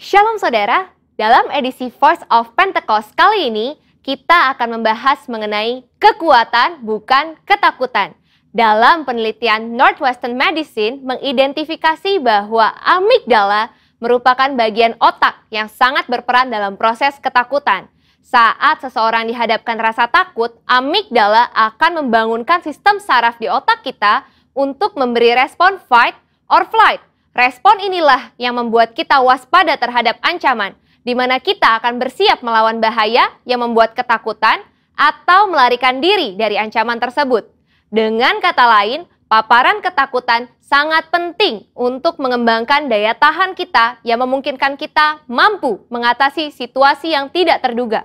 Shalom saudara, dalam edisi Voice of Pentecost kali ini, kita akan membahas mengenai kekuatan bukan ketakutan. Dalam penelitian Northwestern Medicine mengidentifikasi bahwa amigdala merupakan bagian otak yang sangat berperan dalam proses ketakutan. Saat seseorang dihadapkan rasa takut, amigdala akan membangunkan sistem saraf di otak kita untuk memberi respon fight or flight. Respon inilah yang membuat kita waspada terhadap ancaman, di mana kita akan bersiap melawan bahaya yang membuat ketakutan atau melarikan diri dari ancaman tersebut. Dengan kata lain, paparan ketakutan sangat penting untuk mengembangkan daya tahan kita yang memungkinkan kita mampu mengatasi situasi yang tidak terduga.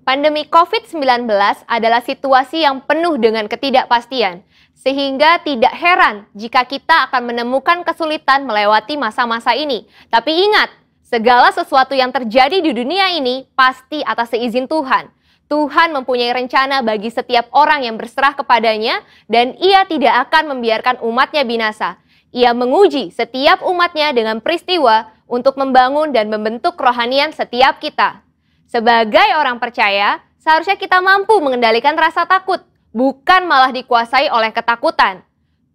Pandemi COVID-19 adalah situasi yang penuh dengan ketidakpastian, sehingga tidak heran jika kita akan menemukan kesulitan melewati masa-masa ini. Tapi ingat, segala sesuatu yang terjadi di dunia ini pasti atas seizin Tuhan. Tuhan mempunyai rencana bagi setiap orang yang berserah kepadanya, dan Ia tidak akan membiarkan umatnya binasa. Ia menguji setiap umatnya dengan peristiwa untuk membangun dan membentuk kerohanian setiap kita. Sebagai orang percaya, seharusnya kita mampu mengendalikan rasa takut, bukan malah dikuasai oleh ketakutan.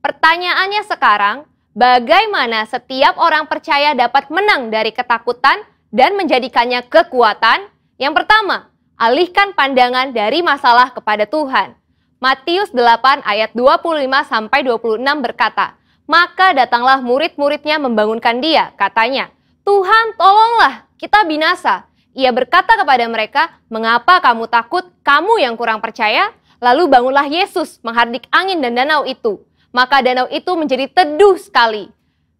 Pertanyaannya sekarang, bagaimana setiap orang percaya dapat menang dari ketakutan dan menjadikannya kekuatan? Yang pertama, alihkan pandangan dari masalah kepada Tuhan. Matius 8 ayat 25-26 berkata, "Maka datanglah murid-muridnya membangunkan dia, katanya, 'Tuhan, tolonglah, kita binasa.' Ia berkata kepada mereka, 'Mengapa kamu takut, kamu yang kurang percaya?' Lalu bangunlah Yesus menghardik angin dan danau itu. Maka danau itu menjadi teduh sekali.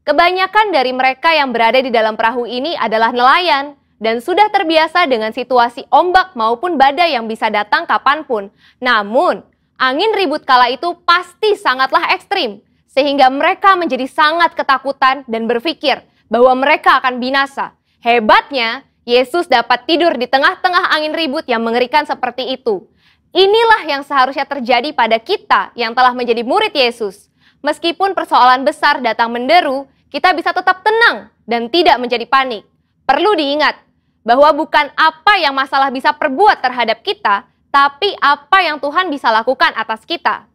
Kebanyakan dari mereka yang berada di dalam perahu ini adalah nelayan dan sudah terbiasa dengan situasi ombak maupun badai yang bisa datang kapanpun. Namun, angin ribut kala itu pasti sangatlah ekstrim, sehingga mereka menjadi sangat ketakutan dan berpikir bahwa mereka akan binasa. Hebatnya, Yesus dapat tidur di tengah-tengah angin ribut yang mengerikan seperti itu. Inilah yang seharusnya terjadi pada kita yang telah menjadi murid Yesus. Meskipun persoalan besar datang menderu, kita bisa tetap tenang dan tidak menjadi panik. Perlu diingat bahwa bukan apa yang masalah bisa perbuat terhadap kita, tapi apa yang Tuhan bisa lakukan atas kita.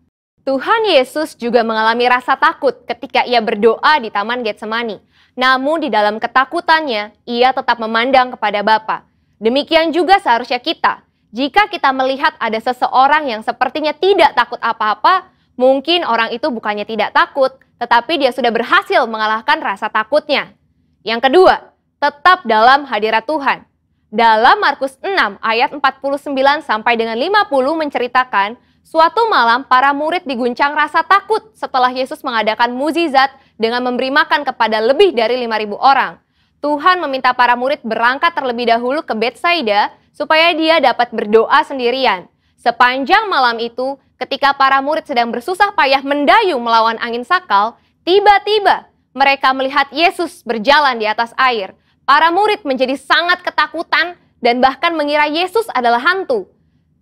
Tuhan Yesus juga mengalami rasa takut ketika ia berdoa di Taman Getsemani. Namun di dalam ketakutannya, ia tetap memandang kepada Bapa. Demikian juga seharusnya kita. Jika kita melihat ada seseorang yang sepertinya tidak takut apa-apa, mungkin orang itu bukannya tidak takut, tetapi dia sudah berhasil mengalahkan rasa takutnya. Yang kedua, tetap dalam hadirat Tuhan. Dalam Markus 6 ayat 49 sampai dengan 50 menceritakan, suatu malam para murid diguncang rasa takut setelah Yesus mengadakan mukjizat dengan memberi makan kepada lebih dari 5.000 orang. Tuhan meminta para murid berangkat terlebih dahulu ke Betsaida supaya dia dapat berdoa sendirian. Sepanjang malam itu, ketika para murid sedang bersusah payah mendayung melawan angin sakal, tiba-tiba mereka melihat Yesus berjalan di atas air. Para murid menjadi sangat ketakutan dan bahkan mengira Yesus adalah hantu.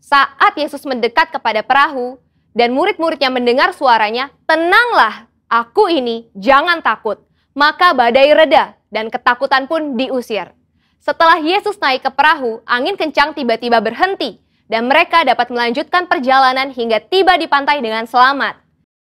Saat Yesus mendekat kepada perahu dan murid-muridnya mendengar suaranya, "Tenanglah, aku ini, jangan takut." Maka badai reda dan ketakutan pun diusir. Setelah Yesus naik ke perahu, angin kencang tiba-tiba berhenti dan mereka dapat melanjutkan perjalanan hingga tiba di pantai dengan selamat.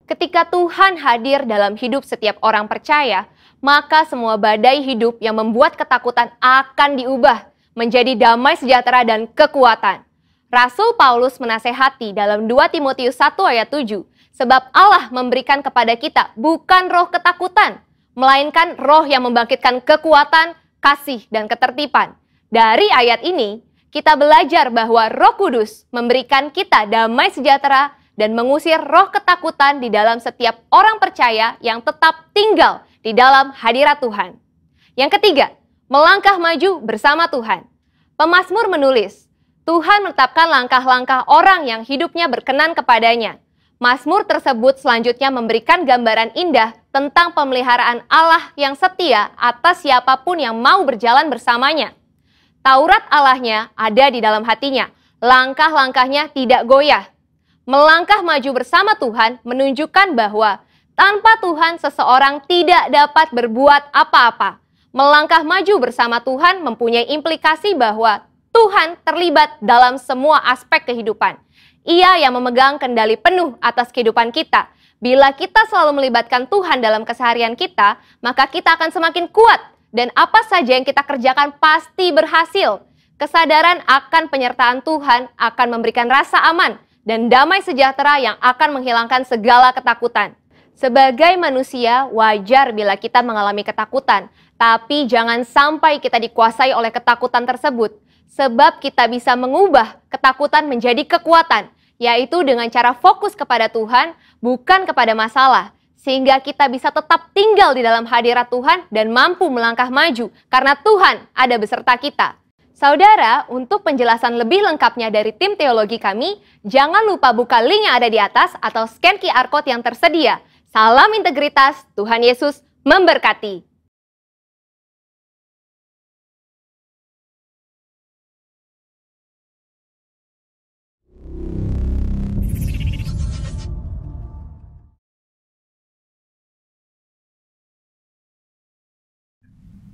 Ketika Tuhan hadir dalam hidup setiap orang percaya, maka semua badai hidup yang membuat ketakutan akan diubah menjadi damai sejahtera dan kekuatan. Rasul Paulus menasehati dalam 2 Timotius 1 ayat 7, sebab Allah memberikan kepada kita bukan roh ketakutan, melainkan roh yang membangkitkan kekuatan, kasih, dan ketertiban. Dari ayat ini, kita belajar bahwa Roh Kudus memberikan kita damai sejahtera dan mengusir roh ketakutan di dalam setiap orang percaya yang tetap tinggal di dalam hadirat Tuhan. Yang ketiga, melangkah maju bersama Tuhan. Pemazmur menulis, Tuhan menetapkan langkah-langkah orang yang hidupnya berkenan kepadanya. Mazmur tersebut selanjutnya memberikan gambaran indah tentang pemeliharaan Allah yang setia atas siapapun yang mau berjalan bersamanya. Taurat Allahnya ada di dalam hatinya, langkah-langkahnya tidak goyah. Melangkah maju bersama Tuhan menunjukkan bahwa tanpa Tuhan seseorang tidak dapat berbuat apa-apa. Melangkah maju bersama Tuhan mempunyai implikasi bahwa Tuhan terlibat dalam semua aspek kehidupan. Ia yang memegang kendali penuh atas kehidupan kita. Bila kita selalu melibatkan Tuhan dalam keseharian kita, maka kita akan semakin kuat dan apa saja yang kita kerjakan pasti berhasil. Kesadaran akan penyertaan Tuhan akan memberikan rasa aman dan damai sejahtera yang akan menghilangkan segala ketakutan. Sebagai manusia, wajar bila kita mengalami ketakutan, tapi jangan sampai kita dikuasai oleh ketakutan tersebut, sebab kita bisa mengubah ketakutan menjadi kekuatan, yaitu dengan cara fokus kepada Tuhan, bukan kepada masalah, sehingga kita bisa tetap tinggal di dalam hadirat Tuhan dan mampu melangkah maju, karena Tuhan ada beserta kita. Saudara, untuk penjelasan lebih lengkapnya dari tim teologi kami, jangan lupa buka link yang ada di atas atau scan QR Code yang tersedia. Salam integritas, Tuhan Yesus memberkati.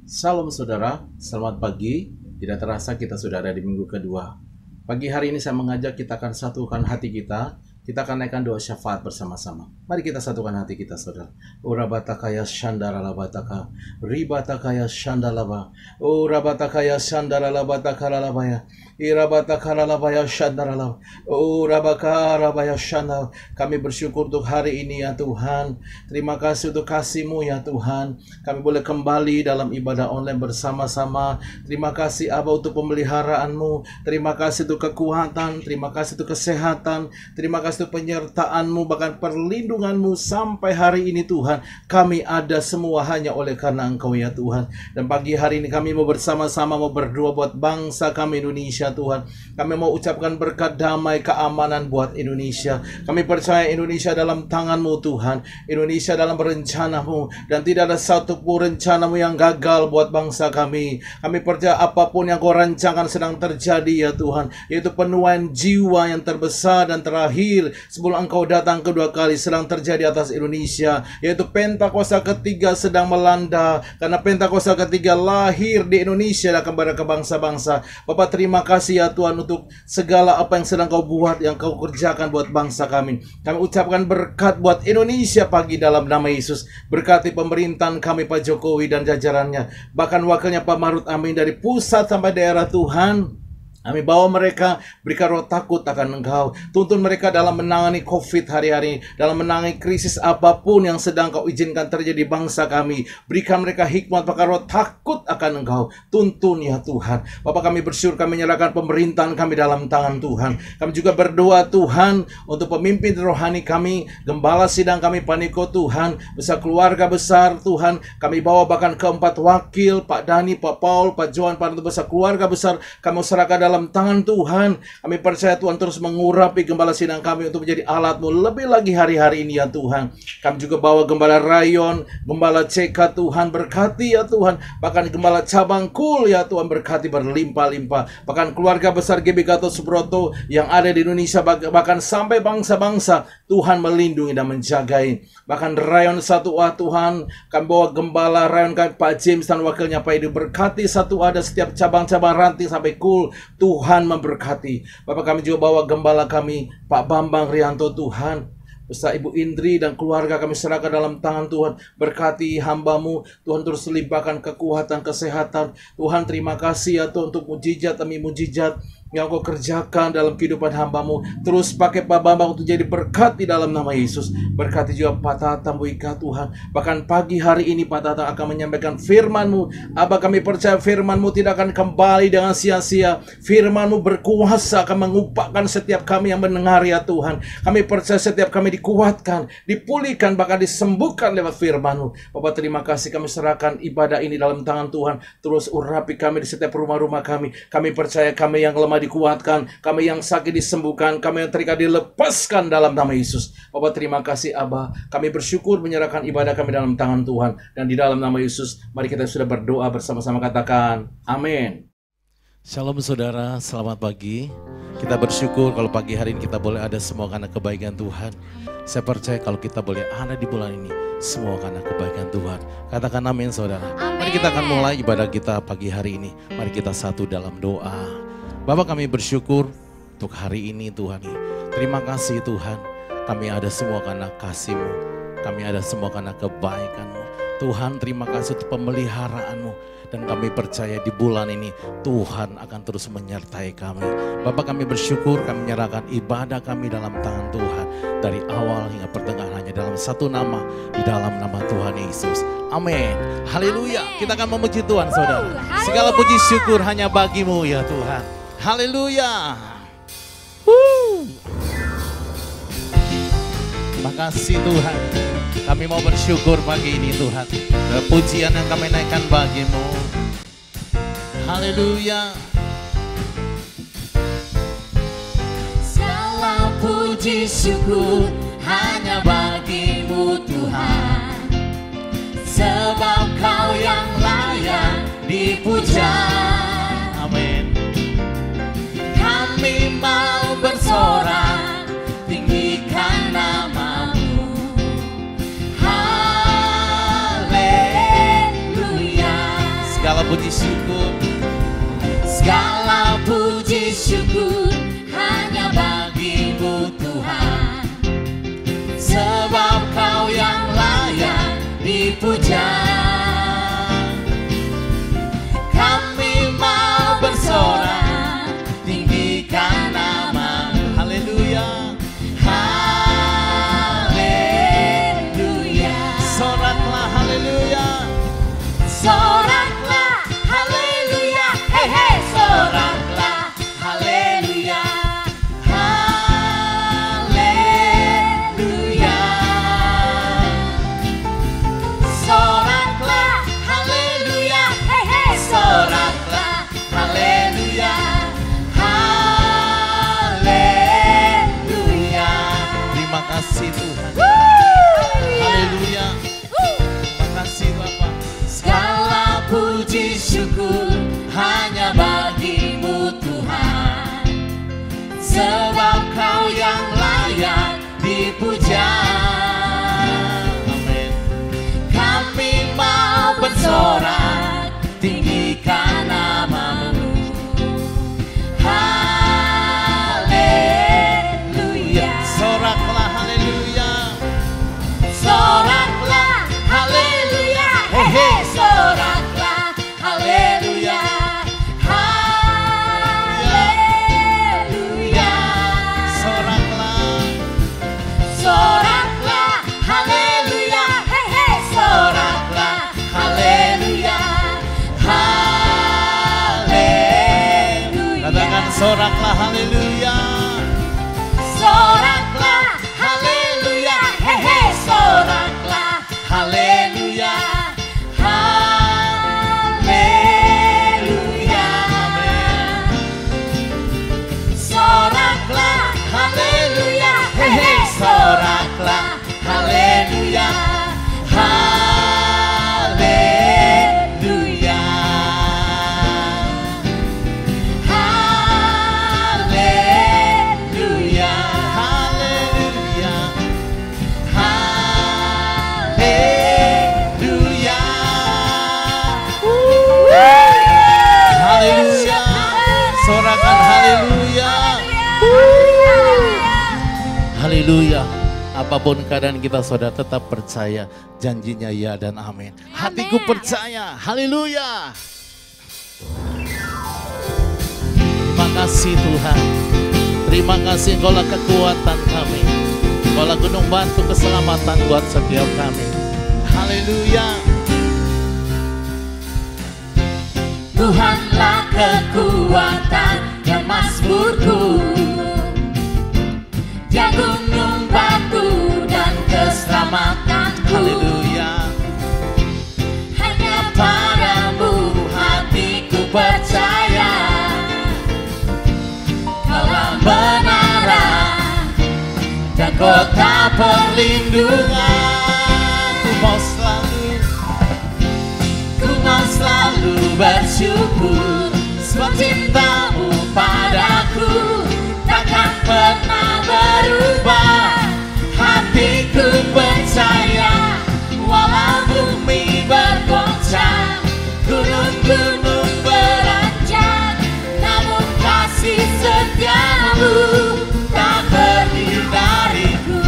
Salam saudara, selamat pagi. Tidak terasa kita sudah ada di minggu kedua. Pagi hari ini saya mengajak kita akan satukan hati kita. Kita akan naikkan doa syafaat bersama-sama. Mari kita satukan hati kita, saudara. Urabatakaya shandaralabataka, ribatakaya shandalaba, urabatakaya shandaralabatakaralabaya, irabatakaralabaya shandaralaba, urabakarabaya shandal. Kami bersyukur untuk hari ini ya Tuhan. Terima kasih untuk kasih-Mu ya Tuhan. Kami boleh kembali dalam ibadah online bersama-sama. Terima kasih Abba untuk pemeliharaan-Mu. Terima kasih untuk kekuatan. Terima kasih untuk kesehatan. Terima kasih untuk penyertaan-Mu, bahkan perlindungan-Mu sampai hari ini Tuhan. Kami ada semua hanya oleh karena Engkau ya Tuhan. Dan pagi hari ini kami mau bersama-sama mau berdoa buat bangsa kami Indonesia Tuhan. Kami mau ucapkan berkat damai keamanan buat Indonesia. Kami percaya Indonesia dalam tangan-Mu Tuhan. Indonesia dalam rencana-Mu. Dan tidak ada satu pun rencana-Mu yang gagal buat bangsa kami. Kami percaya apapun yang Kau rancangan sedang terjadi ya Tuhan. Yaitu penuaian jiwa yang terbesar dan terakhir sebelum Engkau datang kedua kali sedang terjadi atas Indonesia, yaitu Pentakosta ketiga sedang melanda, karena Pentakosta ketiga lahir di Indonesia dan kepada bangsa-bangsa. Bapak terima kasih ya Tuhan untuk segala apa yang sedang Kau buat, yang Kau kerjakan buat bangsa kami. Kami ucapkan berkat buat Indonesia pagi dalam nama Yesus. Berkati pemerintahan kami Pak Jokowi dan jajarannya, bahkan wakilnya Pak Marut Amin dari pusat sampai daerah Tuhan. Kami bawa mereka, berikan roh takut akan Engkau. Tuntun mereka dalam menangani COVID hari-hari, dalam menangani krisis apapun yang sedang Kau izinkan terjadi di bangsa kami. Berikan mereka hikmat, bahkan roh takut akan Engkau. Tuntun ya Tuhan. Bapak kami bersyukur, kami menyerahkan pemerintahan kami dalam tangan Tuhan. Kami juga berdoa Tuhan untuk pemimpin rohani kami, gembala sidang kami Paniko Tuhan, besar keluarga besar Tuhan. Kami bawa bahkan keempat wakil, Pak Dani, Pak Paul, Pak Johan, Pak besar keluarga besar. Kami serahkan dalam tangan Tuhan. Kami percaya Tuhan terus mengurapi gembala sidang kami untuk menjadi alat-Mu lebih lagi hari-hari ini ya Tuhan. Kami juga bawa gembala rayon, gembala CK Tuhan, berkati ya Tuhan. Bahkan gembala cabang KUL ya Tuhan, berkati berlimpah-limpah. Bahkan keluarga besar GB Gatot Subroto yang ada di Indonesia, bahkan sampai bangsa-bangsa, Tuhan melindungi dan menjagai. Bahkan rayon 1A Tuhan, kami bawa gembala rayon kami Pak James dan wakilnya Pak Edu, berkati 1A dan setiap cabang-cabang ranting sampai KUL. Tuhan memberkati. Bapak kami juga bawa gembala kami Pak Bambang Rianto Tuhan, beserta Ibu Indri dan keluarga kami serahkan dalam tangan Tuhan. Berkati hamba-Mu Tuhan, terus limpahkan kekuatan, kesehatan. Tuhan terima kasih ya Tuhan untuk mujizat demi mujizat yang Kau kerjakan dalam kehidupan hamba-Mu. Terus pakai Pak Bambang untuk jadi berkat di dalam nama Yesus. Berkati juga Pak Tatang Bu Ika Tuhan. Bahkan pagi hari ini Pak Tatang akan menyampaikan firman-Mu. Abah kami percaya firman-Mu tidak akan kembali dengan sia-sia. Firman-Mu berkuasa akan mengupahkan setiap kami yang mendengar ya Tuhan. Kami percaya setiap kami dikuatkan, dipulihkan, bahkan disembuhkan lewat firman-Mu. Bapak terima kasih, kami serahkan ibadah ini dalam tangan Tuhan. Terus urapi kami di setiap rumah-rumah kami. Kami percaya kami yang lemah dikuatkan, kami yang sakit disembuhkan, kami yang terikat dilepaskan dalam nama Yesus. Bapak terima kasih Abah. Kami bersyukur menyerahkan ibadah kami dalam tangan Tuhan. Dan di dalam nama Yesus, mari kita sudah berdoa bersama-sama, katakan amin. Shalom saudara, selamat pagi. Kita bersyukur kalau pagi hari ini kita boleh ada semua karena kebaikan Tuhan. Saya percaya kalau kita boleh ada di bulan ini, semua karena kebaikan Tuhan. Katakan amin saudara. Amin. Mari kita akan mulai ibadah kita pagi hari ini. Mari kita satu dalam doa. Bapa, kami bersyukur untuk hari ini Tuhan. Terima kasih Tuhan. Kami ada semua karena kasih-Mu. Kami ada semua karena kebaikan-Mu. Tuhan, terima kasih untuk pemeliharaan-Mu. Dan kami percaya di bulan ini Tuhan akan terus menyertai kami. Bapak, kami bersyukur, kami menyerahkan ibadah kami dalam tangan Tuhan. Dari awal hingga pertengahan hanya dalam satu nama, di dalam nama Tuhan Yesus. Amin. Haleluya. Kita akan memuji Tuhan saudara. Segala puji syukur hanya bagi-Mu ya Tuhan. Haleluya. Terima kasih Tuhan. Kami mau bersyukur pagi ini Tuhan. Pujian yang kami naikkan bagi-Mu. Haleluya. Segala puji syukur hanya bagi-Mu Tuhan. Sebab Kau yang layak dipuja. Amin. Kami mau bersorak, tinggikan nama-Mu. Haleluya. Segala puji syukur. Segala puji syukur hanya bagi-Mu Tuhan. Sebab Kau yang layak dipuja. Kami mau bersorak, tinggikan nama-Mu. Haleluya. Haleluya. Soraklah haleluya. Soraklah haleluya. Hei hei, soraklah haleluya. Haleluya. Soraklah haleluya. Hei hei, soraklah haleluya. Haleluya. Terima kasih Tuhan. Haleluya. Terima kasih Bapa. Segala puji syukur hanya bagi-Mu Tuhan. Sebab Kau yang layak dipuja. Amin. Kami mau bersorak, tinggikan nama-Mu. Haleluya. Soraklah haleluya. Soraklah haleluya. Hei hei, soraklah haleluya. Haleluya. Soraklah. Soraklah haleluya. Hei hei, soraklah haleluya. Haleluya. Katakan soraklah haleluya. Soraklah haleluya. Hei hei, soraklah haleluya. Haleluya. Soraklah haleluya. Hei hei, soraklah haleluya. Haleluya. Haleluya. Haleluya. Haleluya. Haleluya. Sorakan haleluya. Haleluya. Apapun keadaan kita saudara tetap percaya janjinya ya dan amin. Hatiku percaya. Haleluya. Terima kasih Tuhan. Terima kasih Engkaulah kekuatan kami. Engkaulah gunung batu keselamatan buat setiap kami. Haleluya. Tuhanlah kekuatan dan mazmurku. Dia gunung batu dan keselamatanku. Haleluya. Hanya padamu hatiku percaya. Kaulah benaran dan kota perlindungan. Ku mau selalu bersyukur sebab cintamu padaku takkan pernah berubah. Hatiku percaya, walau bumi bergoncang, gunung-gunung beranjak, namun kasih setiamu tak pergi dariku.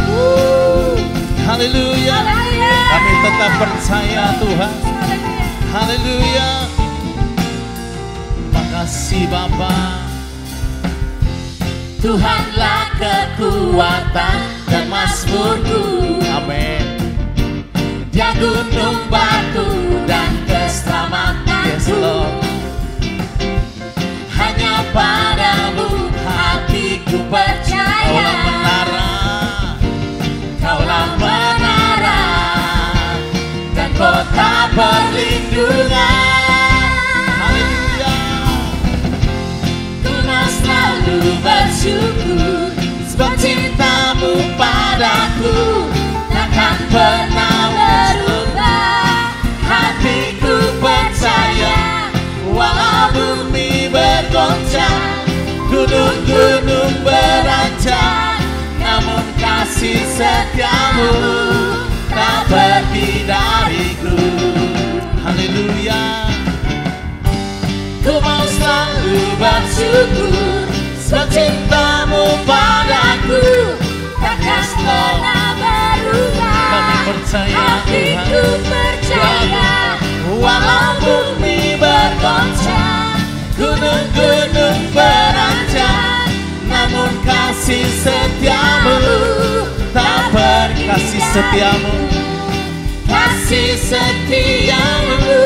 Haleluya. Kami tetap percaya Tuhan. Haleluya. Makasih Bapa. Tuhanlah kekuatan dan mazmurku. Amin. Dia gunung batu dan keselamatanku. Yes Lord. Hanya padamu hatiku percaya. Kaulah menara. Kaulah menara dan kota perlindungan. Haleluya. Ku mau selalu bersyukur, sebab cintamu padaku takkan pernah berubah. Hatiku percaya, walau bumi bergoncang, gunung-gunung beranjak, namun kasih setiamu tak pergi dariku. Haleluya. Ku mau selalu bersyukur, sebab cintamu padaku takkan pernah berubah. Kami percaya Hatiku Tuhan. percaya, walau bumi bergoncang, gunung-gunung beranjak, namun kasih setiamu tak pergi. Kasih setiamu. Kasih setiamu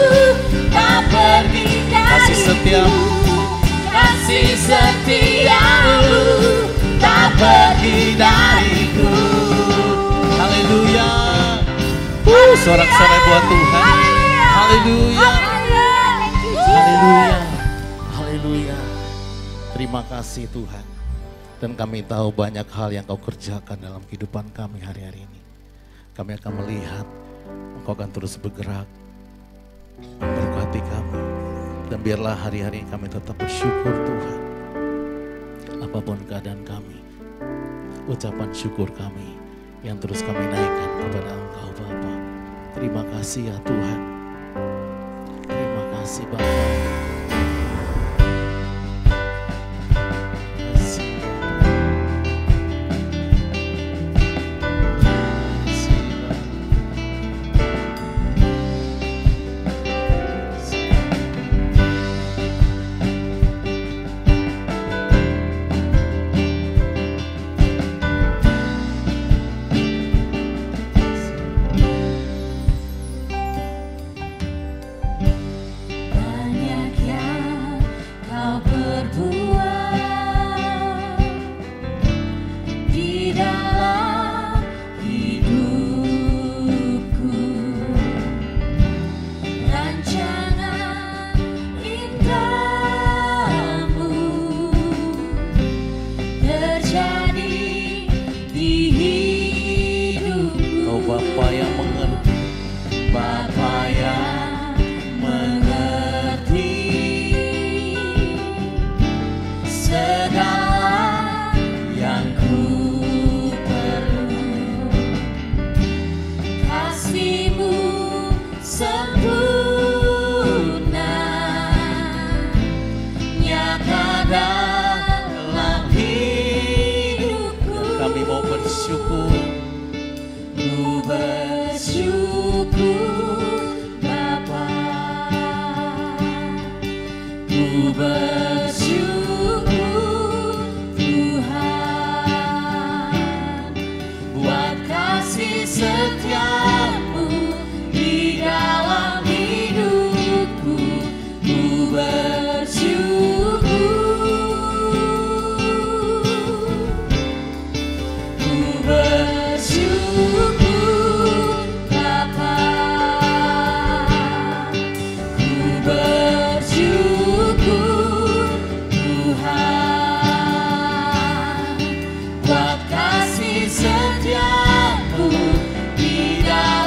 tak pergi dariku. Kasih setiamu. Kasih setiamu tak pergi dariku. Haleluya. Sorak-sorai buat Tuhan. Haleluya. Haleluya. Haleluya. Terima kasih Tuhan. Dan kami tahu banyak hal yang Kau kerjakan dalam kehidupan kami hari-hari ini. Kami akan melihat Engkau akan terus bergerak memberkati kami. Dan biarlah hari-hari kami tetap bersyukur Tuhan. Apapun keadaan kami, ucapan syukur kami yang terus kami naikkan kepada Engkau Bapa. Terima kasih ya Tuhan. Terima kasih Bapa. Buat kasih setiamu di dalam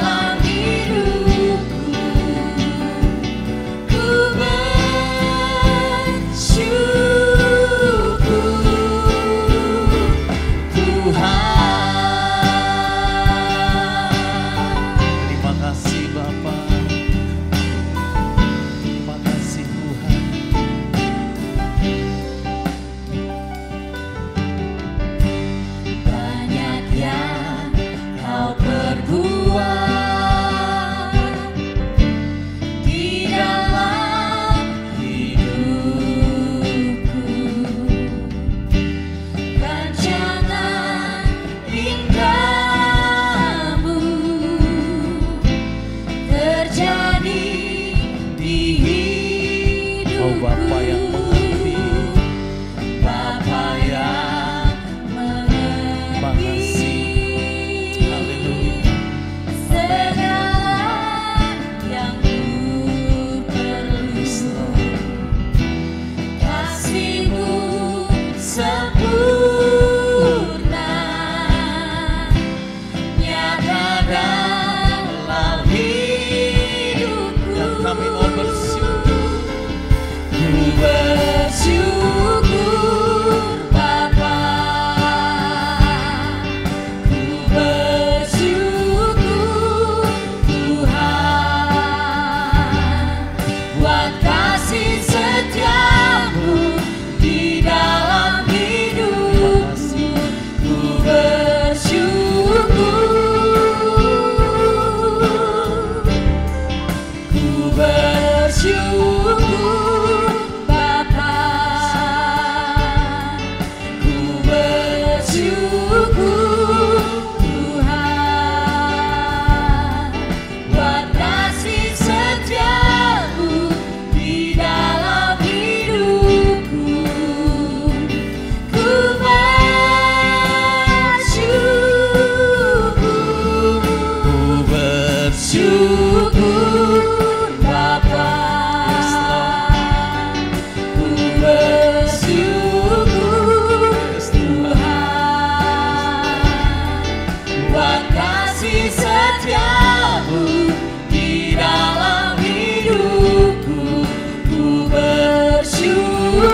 kasih setiamu di dalam hidupku, ku bersyukur.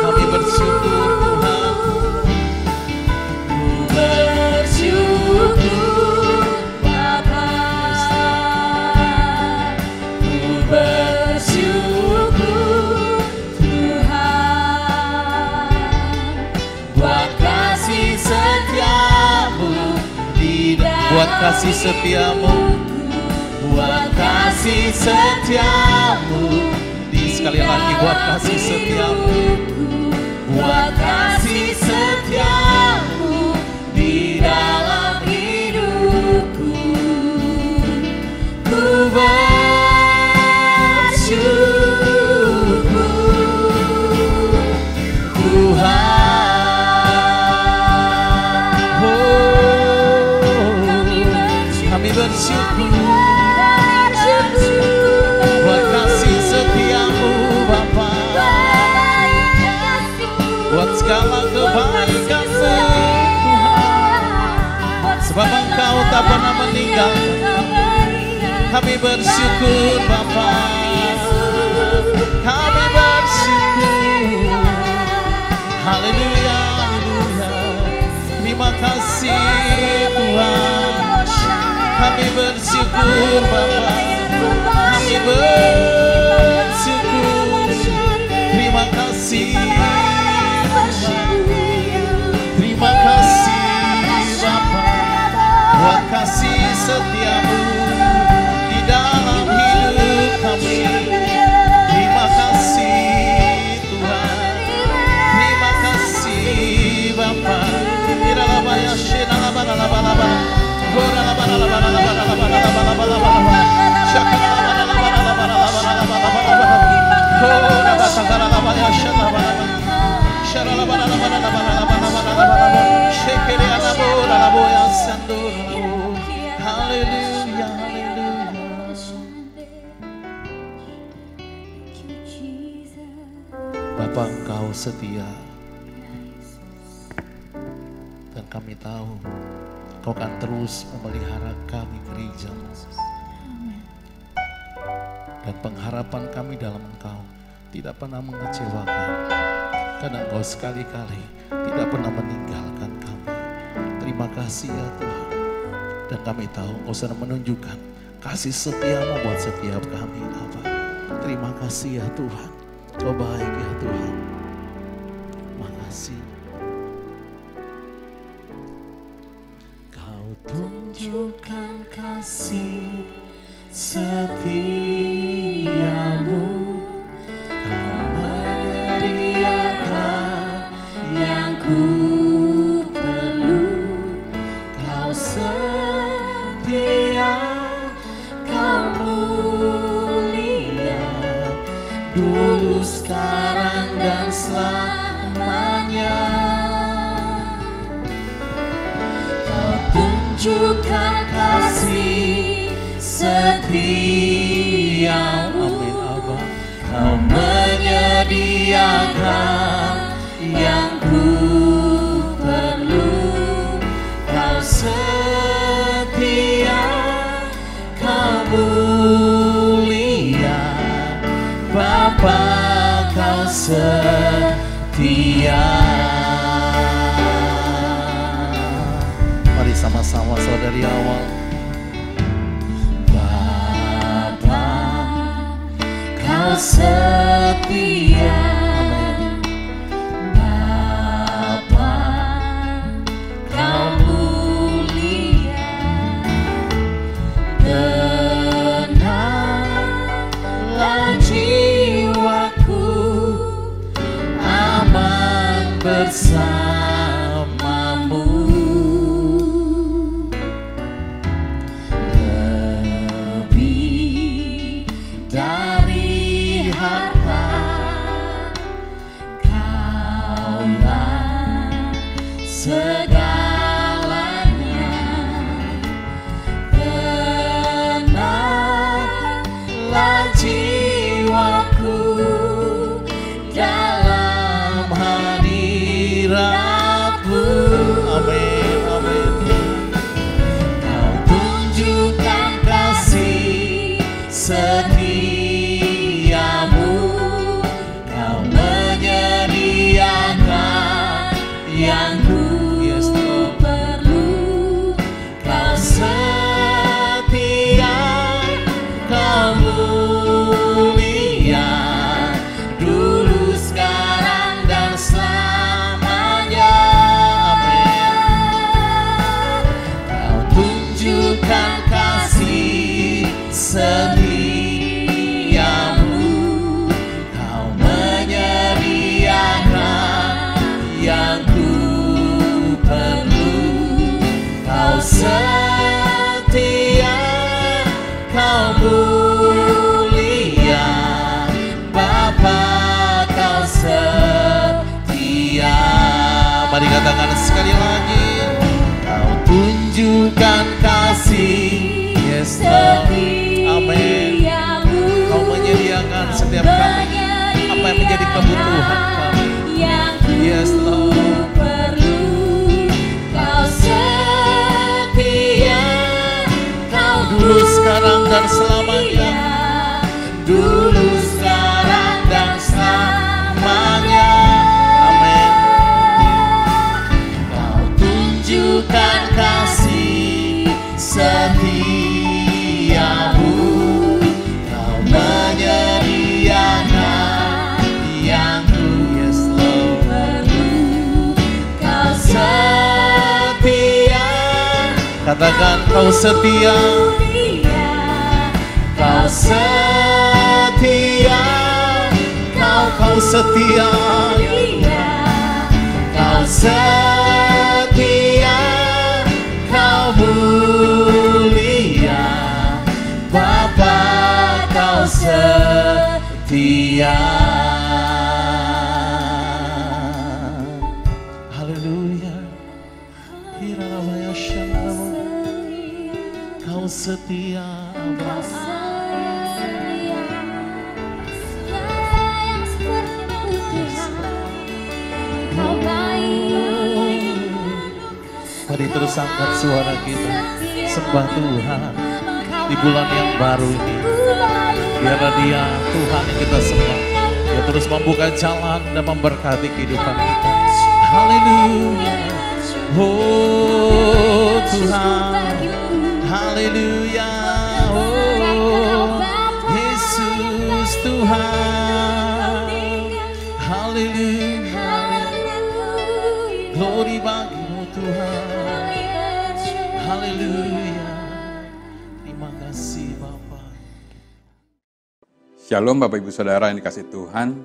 Kami bersyukur Tuhan. Ku bersyukur Bapa, ku bersyukur Tuhan, buat kasih setiamu di dalam Buat kasih setiamu, buat kasih setiamu di sekali lagi buat kasih setiamu, buat kasih setiamu di dalam hidupku, ku bersyukur Tuhan. kami bersyukur buat kasih setiamu Bapa, buat segala kebaikan-Mu Tuhan, sebab Engkau tak pernah meninggalkan. Kami bersyukur Bapa, kami bersyukur. Haleluya, haleluya. Terima kasih Tuhan. Kami bersyukur Bapa, kami bersyukur. Terima kasih, terima kasih Bapa, buat kasih setiamu di dalam hidup kami. Terima kasih Tuhan, terima kasih Bapa. Haleluya, haleluya. Bapa, Engkau setia, dan kami tahu Engkau akan terus memelihara kami gereja. Dan pengharapan kami dalam Engkau tidak pernah mengecewakan, karena Engkau sekali-kali tidak pernah meninggalkan kami. Terima kasih ya Tuhan. Dan kami tahu Engkau sedang menunjukkan kasih setiamu buat setiap kami Bapa. Terima kasih ya Tuhan. Kau baik ya Tuhan. Terima kasih. Kau tunjukkan kasih setiamu, Kau menyediakan yang ku perlu. Kau setia, Kau mulia, dulu, sekarang, dan selamanya. Kau tunjukkan kasih setiamu, Kau menyediakan yang ku perlu. Kau setia, Kau mulia, Bapa, Kau setia. Mari sama-sama saudari awal. Bapa, Kau setia. Bapa, Kau mulia. Tenanglah jiwaku, aman bersamamu. Lebih dari harta, Kaulah segalanya. Tenanglah jiwaku dalam hadirat setia, kau mulia, Bapa kau setia. Mari katakan sekali lagi, kau tunjukkan kasih, yes Lord, amin. Kau menyediakan setiap kami apa yang menjadi kebutuhan kami, yes Lord. Kau setia, kau Dulu, sekarang, dan selamanya. dulu, sekarang, dan selamanya. Amin. Kau tunjukkan kasih setiamu, kau menyediakan yang ku Yes Lord. perlu. Kau setia, Katakan kau setia, mulia, kau setia, kau setia, mulia, kau setia, kau mulia, Bapa kau setia. Haleluya. Hirarabaya shandamu. Kau setia, Kau Bapa. setia, segala yang sepertimu Tuhan. Kau baik, Mari terus angkat suara kita, sembah Tuhan di bulan yang baru ini. Biarlah Dia Tuhan yang kita sembah. Dia terus membuka jalan dan memberkati kehidupan kita. Haleluya. Oh Tuhan. Haleluya. Oh Yesus Tuhan. Haleluya. Glory bagimu Tuhan. Haleluya. Terima kasih Bapa. Shalom Bapak Ibu Saudara yang dikasih Tuhan.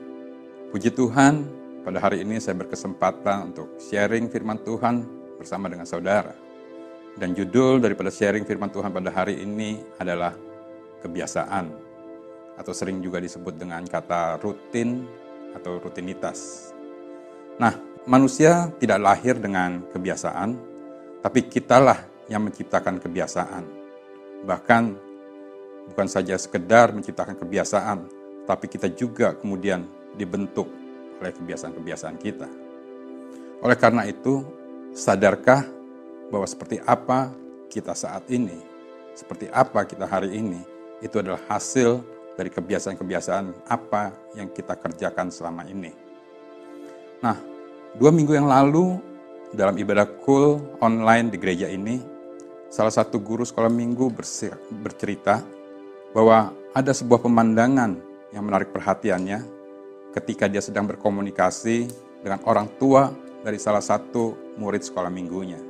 Puji Tuhan, pada hari ini saya berkesempatan untuk sharing firman Tuhan bersama dengan saudara. Dan judul daripada sharing firman Tuhan pada hari ini adalah kebiasaan. Atau sering juga disebut dengan kata rutin atau rutinitas. Nah, manusia tidak lahir dengan kebiasaan, tapi kitalah yang menciptakan kebiasaan. Bahkan bukan saja sekedar menciptakan kebiasaan, tapi kita juga kemudian dibentuk oleh kebiasaan-kebiasaan kita. Oleh karena itu, sadarkah bahwa seperti apa kita saat ini, seperti apa kita hari ini, itu adalah hasil dari kebiasaan-kebiasaan apa yang kita kerjakan selama ini. Nah, 2 minggu yang lalu, dalam ibadah kul online di gereja ini, salah satu guru sekolah minggu bercerita bahwa ada sebuah pemandangan yang menarik perhatiannya ketika dia sedang berkomunikasi dengan orang tua dari salah satu murid sekolah minggunya.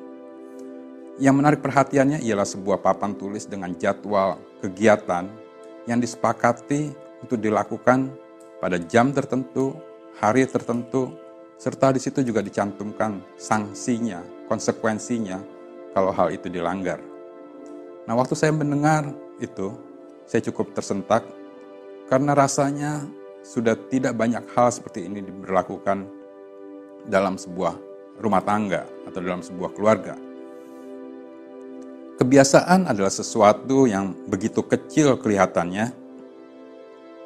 Yang menarik perhatiannya ialah sebuah papan tulis dengan jadwal kegiatan yang disepakati untuk dilakukan pada jam tertentu, hari tertentu, serta di situ juga dicantumkan sanksinya, konsekuensinya kalau hal itu dilanggar. Nah, waktu saya mendengar itu, saya cukup tersentak karena rasanya sudah tidak banyak hal seperti ini diberlakukan dalam sebuah rumah tangga atau dalam sebuah keluarga. Kebiasaan adalah sesuatu yang begitu kecil kelihatannya,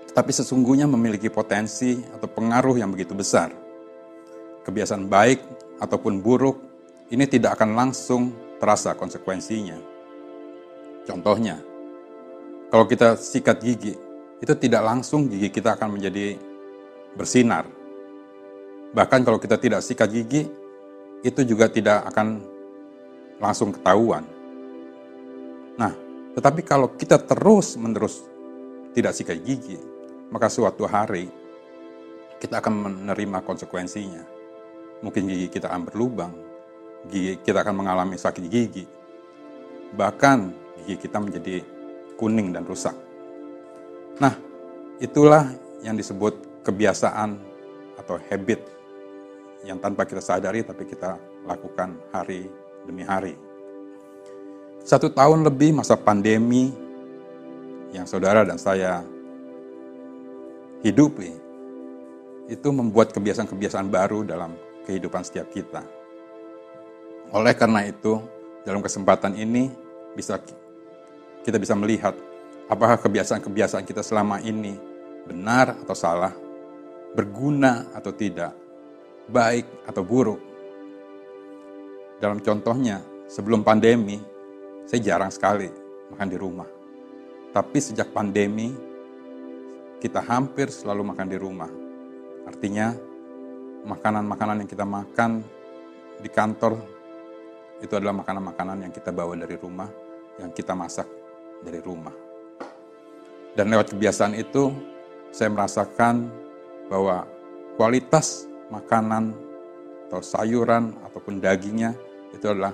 tetapi sesungguhnya memiliki potensi atau pengaruh yang begitu besar. Kebiasaan baik ataupun buruk, ini tidak akan langsung terasa konsekuensinya. Contohnya, kalau kita sikat gigi, itu tidak langsung gigi kita akan menjadi bersinar. Bahkan kalau kita tidak sikat gigi, itu juga tidak akan langsung ketahuan. Nah, tetapi kalau kita terus-menerus tidak sikat gigi, maka suatu hari kita akan menerima konsekuensinya. Mungkin gigi kita akan berlubang, gigi kita akan mengalami sakit gigi, bahkan gigi kita menjadi kuning dan rusak. Nah, itulah yang disebut kebiasaan atau habit yang tanpa kita sadari tapi kita lakukan hari demi hari. 1 tahun lebih masa pandemi yang saudara dan saya hidupi, itu membuat kebiasaan-kebiasaan baru dalam kehidupan setiap kita. Oleh karena itu, dalam kesempatan ini kita bisa melihat apakah kebiasaan-kebiasaan kita selama ini benar atau salah, berguna atau tidak, baik atau buruk. Dalam contohnya, sebelum pandemi, saya jarang sekali makan di rumah. Tapi sejak pandemi, kita hampir selalu makan di rumah. Artinya, makanan-makanan yang kita makan di kantor, itu adalah makanan-makanan yang kita bawa dari rumah, yang kita masak dari rumah. Dan lewat kebiasaan itu, saya merasakan bahwa kualitas makanan atau sayuran ataupun dagingnya itu adalah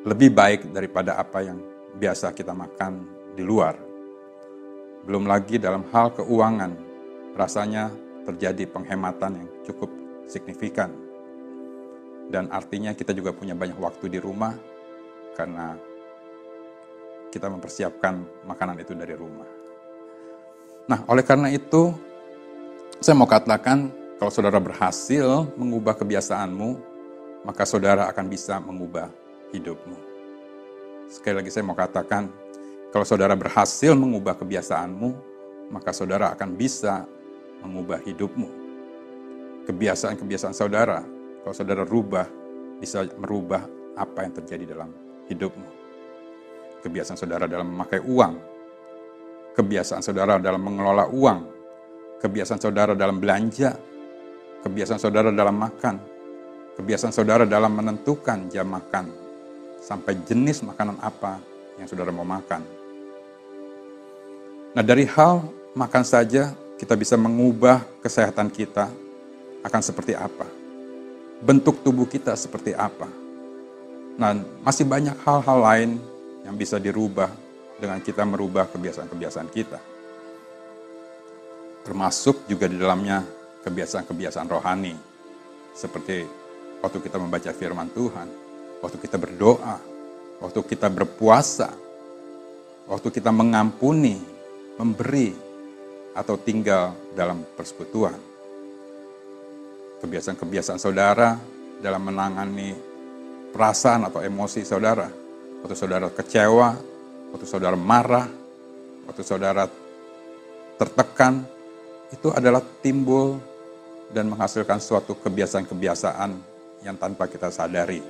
lebih baik daripada apa yang biasa kita makan di luar. Belum lagi dalam hal keuangan, rasanya terjadi penghematan yang cukup signifikan. Dan artinya kita juga punya banyak waktu di rumah karena kita mempersiapkan makanan itu dari rumah. Nah, oleh karena itu, saya mau katakan kalau saudara berhasil mengubah kebiasaanmu, maka saudara akan bisa mengubah hidupmu. Sekali lagi saya mau katakan, kalau saudara berhasil mengubah kebiasaanmu, maka saudara akan bisa mengubah hidupmu. Kebiasaan-kebiasaan saudara, kalau saudara rubah, bisa merubah apa yang terjadi dalam hidupmu. Kebiasaan saudara dalam memakai uang, kebiasaan saudara dalam mengelola uang, kebiasaan saudara dalam belanja, kebiasaan saudara dalam makan, kebiasaan saudara dalam menentukan jam makan, sampai jenis makanan apa yang saudara mau makan. Nah, dari hal makan saja kita bisa mengubah kesehatan kita akan seperti apa. Bentuk tubuh kita seperti apa. Nah, masih banyak hal-hal lain yang bisa dirubah dengan kita merubah kebiasaan-kebiasaan kita. Termasuk juga di dalamnya kebiasaan-kebiasaan rohani. Seperti waktu kita membaca firman Tuhan, waktu kita berdoa, waktu kita berpuasa, waktu kita mengampuni, memberi, atau tinggal dalam persekutuan. Kebiasaan-kebiasaan saudara dalam menangani perasaan atau emosi saudara. Waktu saudara kecewa, waktu saudara marah, waktu saudara tertekan, itu adalah timbul dan menghasilkan suatu kebiasaan-kebiasaan yang tanpa kita sadari.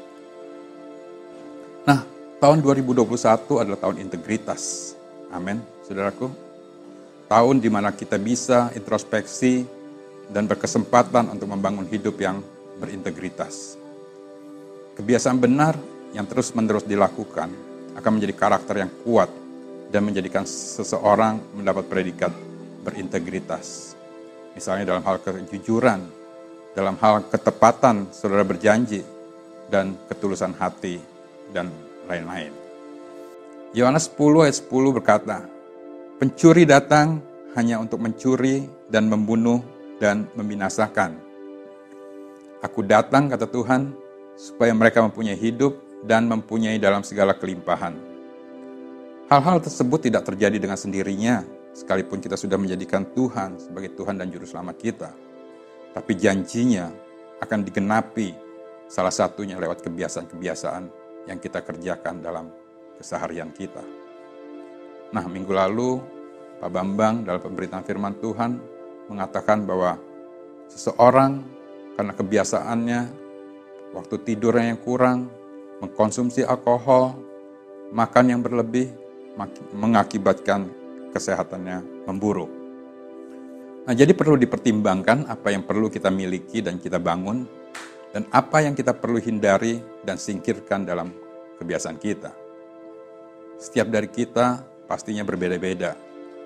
Nah, tahun 2021 adalah tahun integritas. Amin, saudaraku. Tahun di mana kita bisa introspeksi dan berkesempatan untuk membangun hidup yang berintegritas. Kebiasaan benar yang terus-menerus dilakukan akan menjadi karakter yang kuat dan menjadikan seseorang mendapat predikat berintegritas. Misalnya dalam hal kejujuran, dalam hal ketepatan saudara berjanji, dan ketulusan hati, dan lain-lain. Yohanes 10 ayat 10 berkata, "Pencuri datang hanya untuk mencuri dan membunuh dan membinasakan. Aku datang," kata Tuhan, "supaya mereka mempunyai hidup dan mempunyai dalam segala kelimpahan." Hal-hal tersebut tidak terjadi dengan sendirinya, sekalipun kita sudah menjadikan Tuhan sebagai Tuhan dan Juru Selamat kita. Tapi janjinya akan digenapi salah satunya lewat kebiasaan-kebiasaan yang kita kerjakan dalam keseharian kita. Nah, minggu lalu Pak Bambang dalam pemberitaan firman Tuhan mengatakan bahwa seseorang karena kebiasaannya, waktu tidurnya yang kurang, mengkonsumsi alkohol, makan yang berlebih, mengakibatkan kesehatannya memburuk. Nah, jadi perlu dipertimbangkan apa yang perlu kita miliki dan kita bangun, dan apa yang kita perlu hindari dan singkirkan dalam kebiasaan kita. Setiap dari kita pastinya berbeda-beda,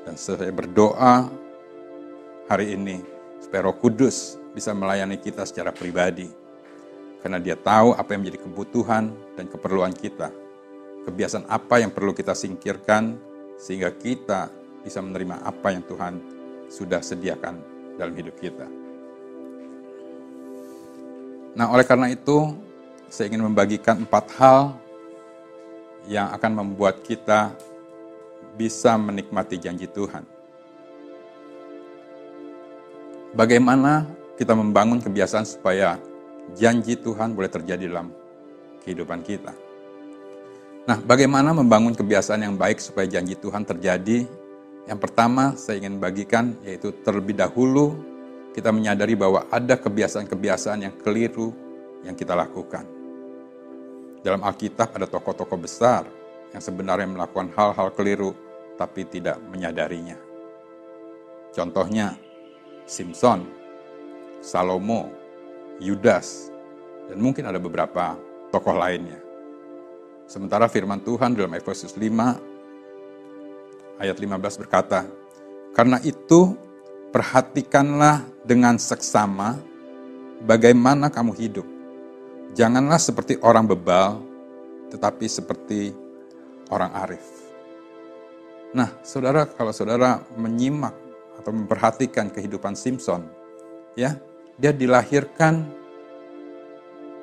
dan saya berdoa hari ini supaya Roh Kudus bisa melayani kita secara pribadi, karena Dia tahu apa yang menjadi kebutuhan dan keperluan kita. Kebiasaan apa yang perlu kita singkirkan sehingga kita bisa menerima apa yang Tuhan sudah sediakan dalam hidup kita. Nah, oleh karena itu saya ingin membagikan 4 hal yang akan membuat kita bisa menikmati janji Tuhan. Bagaimana kita membangun kebiasaan supaya janji Tuhan boleh terjadi dalam kehidupan kita. Nah, bagaimana membangun kebiasaan yang baik supaya janji Tuhan terjadi? Yang pertama saya ingin bagikan yaitu terlebih dahulu kita menyadari bahwa ada kebiasaan-kebiasaan yang keliru yang kita lakukan. Dalam Alkitab ada tokoh-tokoh besar yang sebenarnya melakukan hal-hal keliru tapi tidak menyadarinya. Contohnya Simson, Salomo, Yudas, dan mungkin ada beberapa tokoh lainnya. Sementara firman Tuhan dalam Efesus 5 ayat 15 berkata, "Karena itu perhatikanlah dengan seksama bagaimana kamu hidup. Janganlah seperti orang bebal, tetapi seperti orang arif." Nah, saudara, kalau saudara menyimak atau memperhatikan kehidupan Simson, ya, dia dilahirkan